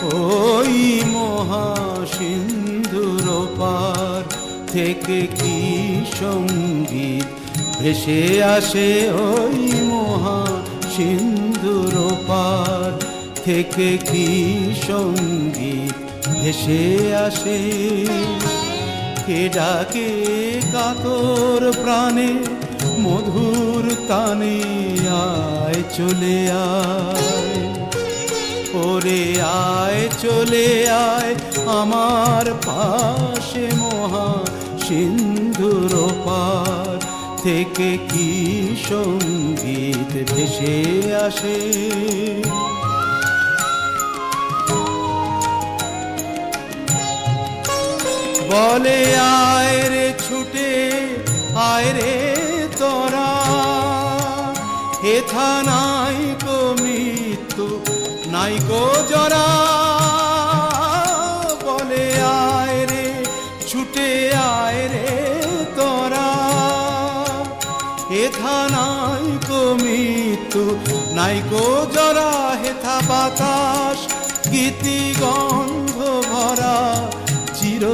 ওই মহাসিন্ধুর পার থেকে কি সঙ্গীত ভেসে আসে, ওই মহাসিন্ধুর পার থেকে কি সঙ্গীত ভেসে আসে। কে ডাকে কাতর প্রাণে মধুর তানে, আয় চলে আয়, ওরে আয় চলে আয় আমার পাশে, মহাসিন্ধুর পার থেকে কি সঙ্গীত ভেসে আসে। বলে আয় রে ছুটে আয় রে তোরা, হেথা নাই কো মৃত্যু নাই কো জরা। বলে আয় রে ছুটে আয় রে তোরা, হেথা নাই কো মৃত্যু নাই কো জরা। হেথা বাতাস গীতি গন্ধ ভরা চির